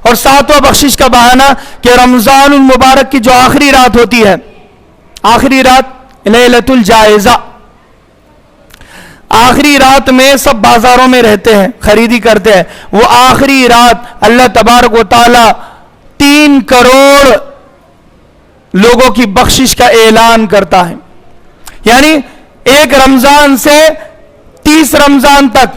اور ساتواں بخشش کا بہانہ کہ رمضان المبارک کی جو آخری رات ہوتی ہے، آخری رات لیلۃ الجائزہ، آخری رات میں سب بازاروں میں رہتے ہیں، خریدی کرتے ہیں، وہ آخری رات اللہ تبارک و تعالی 3 کروڑ لوگوں کی بخشش کا اعلان کرتا ہے. یعنی ایک رمضان سے 30 رمضان تک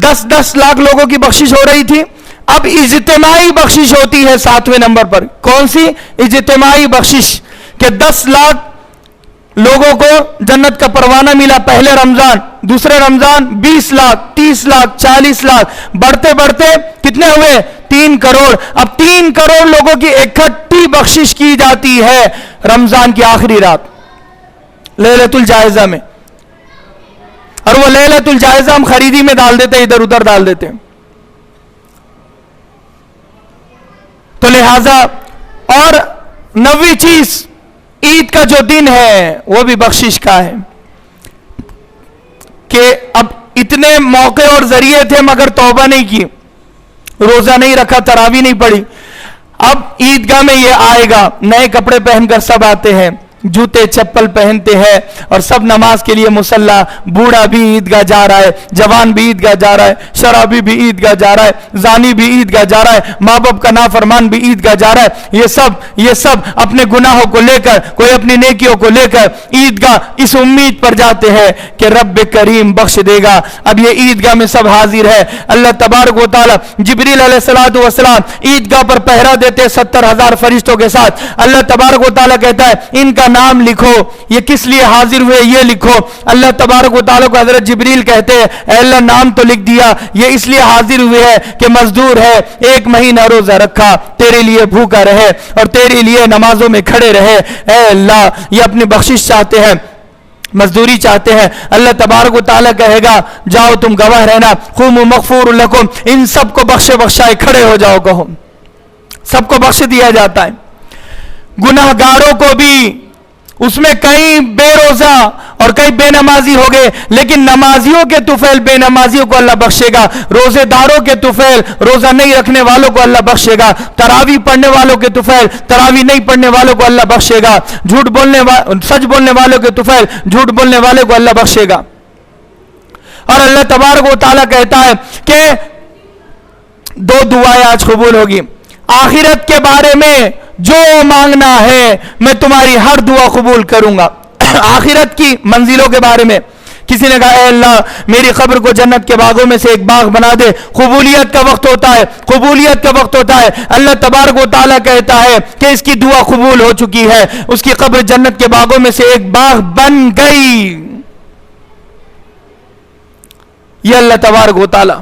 10 لاکھ لوگوں کی بخشش ہو رہی تھی. اب اجتماعی بخشش ہوتی ہے 7ویں نمبر پر. کون سی اجتماعی بخشش؟ کہ 10 لاکھ لوگوں کو جنت کا پروانہ ملا پہلے رمضان، دوسرے رمضان 20 لاکھ، 30 لاکھ، 40 لاکھ، بڑھتے بڑھتے کتنے ہوئے؟ 3 کروڑ. اب 3 کروڑ لوگوں کی اکٹھی بخشش کی جاتی ہے رمضان کی آخری رات لیلۃ الجائزہ میں. اور وہ لیلۃ الجائزہ ہم خریدی میں ڈال دیتے ہیں، ادھر ادھر ڈال دیتے ہیں. تو لہذا اور 9ویں چیز عید کا جو دن ہے وہ بھی بخشش کا ہے کہ اب اتنے موقع اور ذریعے تھے مگر توبہ نہیں کی، روزہ نہیں رکھا، تراویح نہیں پڑھی. اب عیدگاہ میں یہ آئے گا، نئے کپڑے پہن کر سب آتے ہیں، جوتے چپل پہنتے ہیں اور سب نماز کے لیے مصلی. بوڑھا بھی عیدگاہ جا رہا ہے، جوان بھی عیدگاہ جا رہا ہے، شرابی بھی عیدگاہ جا رہا ہے، زانی بھی عیدگاہ جا رہا ہے، ماں باپ کا نافرمان بھی عیدگاہ جا رہا ہے. یہ سب اپنے گناہوں کو لے کر، کوئی اپنی نیکیوں کو لے کر عیدگاہ اس امید پر جاتے ہیں کہ رب کریم بخش دے گا. اب یہ عیدگاہ میں سب حاضر ہے. اللہ تبارک و تعالی جبریل علیہ السلام عیدگاہ پر پہرا دیتے 70,000 فرشتوں کے ساتھ. اللہ تبارک و تعالی کہتا ہے ان کا نام لکھو، یہ کس لیے حاضر ہوئے یہ لکھو. اللہ تبارک و تعالیٰ کو حضرت جبریل کہتے ہیں اے اللہ نام تو لکھ دیا، یہ اس لیے حاضر ہوئے ہے کہ مزدور ہے، 1 مہینہ روزہ رکھا، تیرے لیے بھوکا رہے اور تیرے لیے نمازوں میں کھڑے رہے. اے اللہ یہ اپنی بخشش چاہتے ہیں، مزدوری چاہتے ہیں. اللہ تبارک و تعالیٰ کہے گا جاؤ تم گواہ رہنا، قوموا مغفور لکم، ان سب کو بخشائے کھڑے ہو جاؤ، کہو سب کو بخش دیا جاتا ہے. گناہ گاروں کو بھی، اس میں کئی بے روزہ اور کئی بے نمازی ہو گئے، لیکن نمازیوں کے طفیل بے نمازیوں کو اللہ بخشے گا، روزے داروں کے طفیل روزہ نہیں رکھنے والوں کو اللہ بخشے گا، تراویح پڑھنے والوں کے طفیل تراویح نہیں پڑھنے والوں کو اللہ بخشے گا، سچ بولنے والوں کے طفیل جھوٹ بولنے والوں کو اللہ بخشے گا. اور اللہ تبارک و تعالیٰ کہتا ہے کہ 2 دعائیں آج قبول ہوگی. آخرت کے بارے میں جو مانگنا ہے میں تمہاری ہر دعا قبول کروں گا. آخرت کی منزلوں کے بارے میں کسی نے کہا اے اللہ میری قبر کو جنت کے باغوں میں سے ایک باغ بنا دے. قبولیت کا وقت ہوتا ہے، قبولیت کا وقت ہوتا ہے. اللہ تبارک و تعالیٰ کہتا ہے کہ اس کی دعا قبول ہو چکی ہے، اس کی قبر جنت کے باغوں میں سے ایک باغ بن گئی. یہ اللہ تبارک و تعالیٰ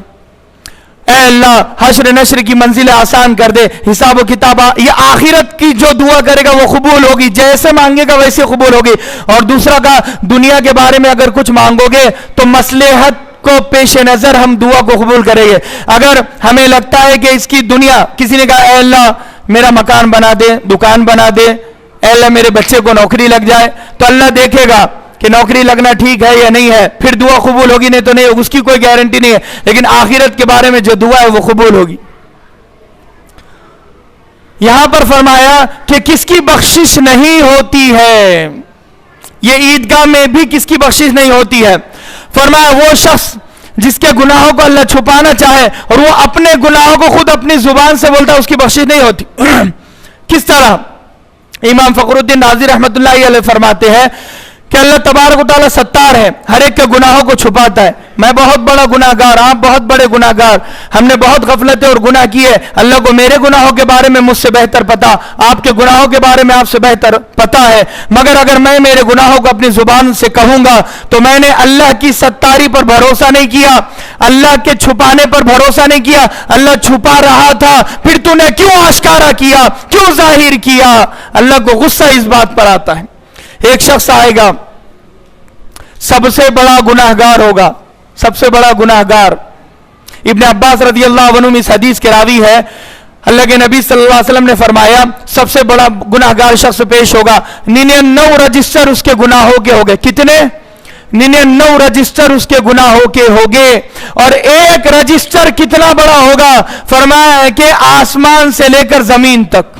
اے اللہ حشر نشر کی منزلیں آسان کر دے، حساب و کتاب. یہ آخرت کی جو دعا کرے گا وہ قبول ہوگی، جیسے مانگے گا ویسے قبول ہوگی. اور دوسرا کا دنیا کے بارے میں اگر کچھ مانگو گے تو مصلحت کو پیش نظر ہم دعا کو قبول کریں گے. اگر ہمیں لگتا ہے کہ اس کی دنیا، کسی نے کہا اے اللہ میرا مکان بنا دے، دکان بنا دے، اے اللہ میرے بچے کو نوکری لگ جائے، تو اللہ دیکھے گا کہ نوکری لگنا ٹھیک ہے یا نہیں ہے، پھر دعا قبول ہوگی نہیں تو نہیں، اس کی کوئی گارنٹی نہیں ہے. لیکن آخرت کے بارے میں جو دعا ہے وہ قبول ہوگی. یہاں پر فرمایا کہ کس کی بخشش نہیں ہوتی ہے، یہ عیدگاہ میں بھی کس کی بخشش نہیں ہوتی ہے. فرمایا وہ شخص جس کے گناہوں کو اللہ چھپانا چاہے اور وہ اپنے گناہوں کو خود اپنی زبان سے بولتا ہے، اس کی بخشش نہیں ہوتی. کس طرح؟ امام فخر الدین رازی رحمت اللہ علیہ فرماتے ہیں کہ اللہ تبارک و تعالیٰ ستار ہے، ہر ایک کے گناہوں کو چھپاتا ہے. میں بہت بڑا گناہ گار، آپ بہت بڑے گناہ گار، ہم نے بہت غفلتیں اور گناہ کیے. اللہ کو میرے گناہوں کے بارے میں مجھ سے بہتر پتا، آپ کے گناہوں کے بارے میں آپ سے بہتر پتا ہے. مگر اگر میں میرے گناہوں کو اپنی زبان سے کہوں گا تو میں نے اللہ کی ستاری پر بھروسہ نہیں کیا، اللہ کے چھپانے پر بھروسہ نہیں کیا. اللہ چھپا رہا تھا، پھر تو نے کیوں آشکارا کیا، کیوں ظاہر کیا؟ اللہ کو غصہ اس بات پر آتا ہے. ایک شخص آئے گا، سب سے بڑا گناہ گار ہوگا، سب سے بڑا گناہ گار. ابن عباس رضی اللہ عنہ اس حدیث کے راوی ہے. اللہ کے نبی صلی اللہ علیہ وسلم نے فرمایا سب سے بڑا گناہ گار شخص پیش ہوگا، 99 رجسٹر اس کے گناہوں کے ہو گئے. کتنے؟ 99 रजिस्टर उसके गुनाहों के होंगे, और एक रजिस्टर कितना बड़ा होगा, फरमाया है कि आसमान से लेकर जमीन तक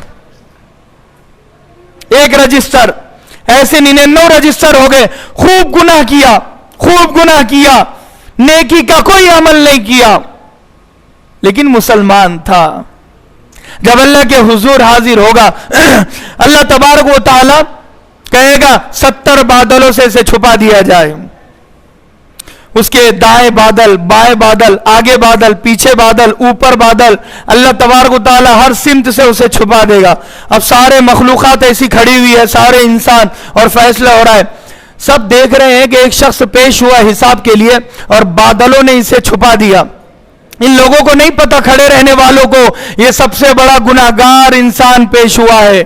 एक रजिस्टर, ऐसे 99 रजिस्टर हो गए। खूब गुनाह किया, खूब गुनाह किया, नेकी का कोई अमल नहीं किया, लेकिन मुसलमान था। जब अल्लाह के हुजूर हाजिर होगा, अल्लाह तबारक व तआला कहेगा 70 बादलों से इसे छुपा दिया जाए। उसके दाएं बादल, बाएं बादल, आगे बादल, पीछे बादल, ऊपर बादल, अल्लाह तबारक व तआला हर सिमत से उसे छुपा देगा। अब सारे मखलूकात ऐसी खड़ी हुई है, सारे इंसान, और फैसला हो रहा है। सब देख रहे हैं कि एक शख्स पेश हुआ हिसाब के लिए और बादलों ने इसे छुपा दिया। इन लोगों को नहीं पता, खड़े रहने वालों को, ये सबसे बड़ा गुनाहगार इंसान पेश हुआ है।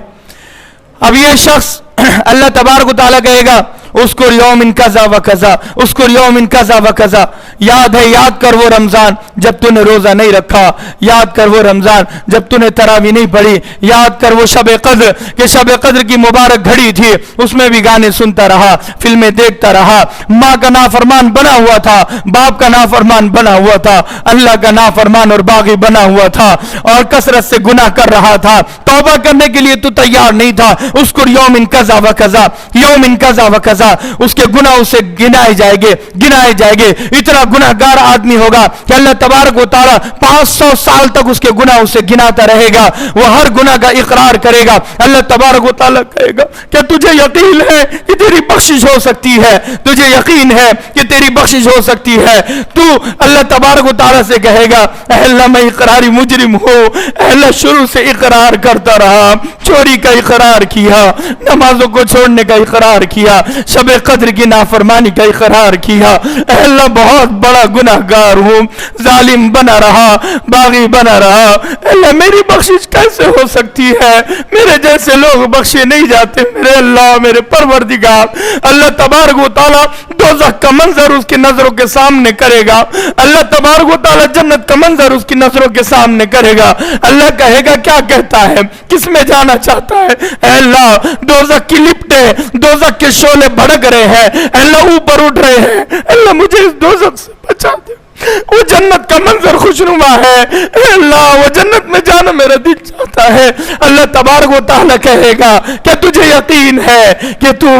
अब ये शख्स, अल्लाह तबारक व तआला कहेगा उसको यौमिन कज़ा व कज़ा, उसको यौमिन कज़ा व कज़ा, याद है, याद कर वो रमजान जब तूने रोजा नहीं रखा, याद कर वो रमजान जब तूने तरावी नहीं पढ़ी, याद कर वो शब कद्र कि शब कद्र की मुबारक घड़ी थी, उसमें भी गाने सुनता रहा, फिल्में देखता रहा, माँ का नाफरमान बना हुआ था, बाप का नाफरमान बना हुआ था, अल्लाह का नाफरमान और बागी बना हुआ था, और कसरत से गुनाह कर रहा था। तौबा करने के लिए तू तैयार नहीं था। उसको यौमिन कज़ा व कज़ा, यौमिन कज़ा व कज़ा, उसके गुनाह उसे गिनाए जाएंगे, गिनाए जाएंगे। इतना गुनाहगार आदमी होगा कि अल्लाह तबारक व तआला 500 साल तक उसके गुनाह उसे गिनाता रहेगा। वो हर गुनाह का इकरार करेगा। अल्लाह तबारक व तआला कहेगा क्या तुझे यकीन है कि तेरी बख्शिश हो सकती है? तुझे यकीन है कि तेरी बख्शिश हो सकती है? तू अल्लाह तबारक व तआला से कहेगा अल्लाह मैं इकरारी मुजरिम हूँ, अल्लाह शुरू से इकरार करता रहा, चोरी का इकरार किया, नमाजों को छोड़ने का इकरार किया, शब कद्र की नाफरमानी का इकरार किया, अल्लाह बहुत बड़ा गुनाहगार हूँ, जालिम बना रहा, बागी बना रहा, अल्लाह मेरी बख्शिश कैसे हो सकती है? मेरे जैसे लोग बख्शे नहीं जाते मेरे अल्लाह, मेरे परवरदिगार। अल्लाह तबारक व तआला दोज़ख का मंजर उसकी नजरों के सामने करेगा, अल्लाह तबारक व तआला जन्नत का मंजर उसकी नजरों के सामने करेगा। अल्लाह कहेगा क्या कहता है, किस में जाना चाहता है? अल्लाह दोज़ख की लिपटे, दोज़ख के शोले भड़क रहे हैं, अल्लाह ऊपर उठ रहे हैं, अल्लाह मुझे इस दोज़ख से बचा दे। वो जन्नत का मंजर खुशनुमा है, अल्लाह वो जन्नत में जाना मेरा दिल चाहता है। अल्लाह तबारक व तआला कहेगा क्या तुझे यकीन है कि तू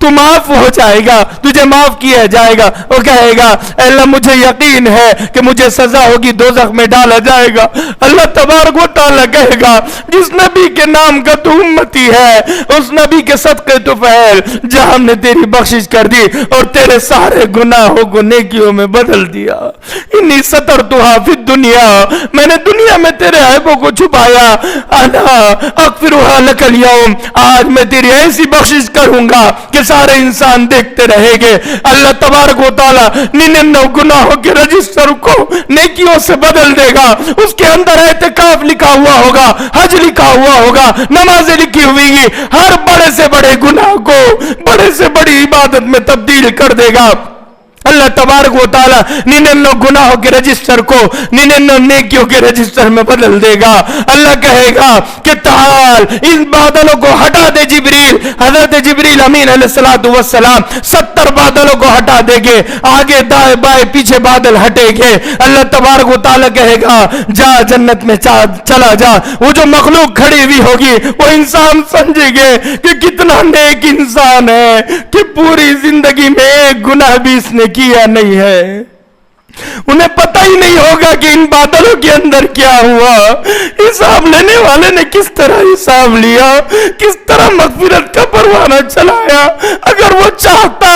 माफ हो जाएगा, तुझे माफ किया जाएगा? वो कहेगा अल्लाह मुझे यकीन है कि मुझे सजा होगी, दोज़ख में डाला जाएगा। अल्लाह तबारक व तआला कहेगा जिस नबी के नाम का तू उम्मती है, उस नबी के सदक़े तो फैल जहां हमने तेरी बख्शिश कर दी और तेरे सारे गुनाहों को नेकियों में बदल दिया। इन्नी सतरतुहा फिद दुनिया, मैंने दुनिया में तेरे ऐबों को छुपाया, अना अग़फ़िरुहा लकल यौम, आज मैं तेरी ऐसी बख्शिश करूंगा कि सारे इंसान देखते रहेंगे। अल्लाह तबारक व तआला 99 गुनाहों के रजिस्टर को नेकियों से बदल देगा। उसके अंदर एतिकाफ लिखा हुआ होगा, हज लिखा हुआ होगा, नमाजें लिखी हुई, हर बड़े से बड़े गुनाह को बड़े से बड़ी इबादत में तब्दील कर देगा। अल्लाह तबारक व तआला 99 गुनाहों के रजिस्टर को 99 नेकियों के रजिस्टर में बदल देगा। अल्लाह कहेगा कि ताल इन बादलों को हटा दे जिब्रील। हजरत जिब्रील अमीन अलैहिस्सलातु वस्सलाम 70 बादलों को हटा देंगे, आगे दाएं बाएं पीछे बादल हटेंगे। अल्लाह तबारक व तआला कहेगा जा जन्नत में चला जा। वो जो मखलूक खड़ी हुई होगी वो इंसान समझेंगे कि कितना नेक इंसान है कि पूरी जिंदगी में एक गुनाह भी इसने किया नहीं है। उन्हें पता ही नहीं होगा कि इन बादलों के अंदर क्या हुआ। हिसाब लेने वाले ने किस तरह हिसाब लिया, किस तरह मग़फ़िरत का परवाना चलाया। अगर वो चाहता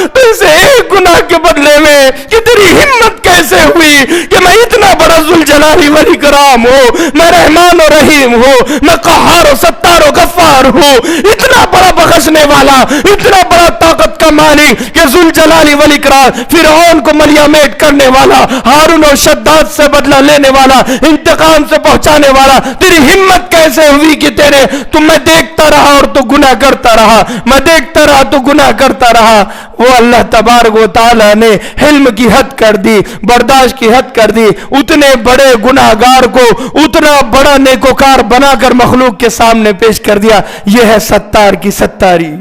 तो इसे एक गुनाह के बदले में कि तेरी हिम्मत कैसे हुई कि मैं इतना बड़ा ज़ुल जलाली वल इकराम हूँ, मैं रहमान और रहीम हूँ, मैं क़हार और सत्तार और गफ़्फ़ार हूँ, इतना बड़ा बख्शने वाला, इतना बड़ा ताकत का मालिक कि ज़ुल जलाली वल इकराम, फ़िरऔन को मलियामेट करने वाला, हारून और शद्दाद से बदला लेने वाला, इंतकाम से पहुंचाने वाला, तेरी हिम्मत कैसे हुई कि मैं देखता रहा और तू गुनाह करता रहा, मैं देखता रहा तू गुनाह करता रहा। वो अल्लाह तबारक व तआला ने हिल्म की हद कर दी, बर्दाश्त की हद कर दी। उतने बड़े गुनाहगार को उतना बड़ा नेकोकार बनाकर मखलूक के सामने पेश कर दिया। यह है सत्तार की सत्तारी।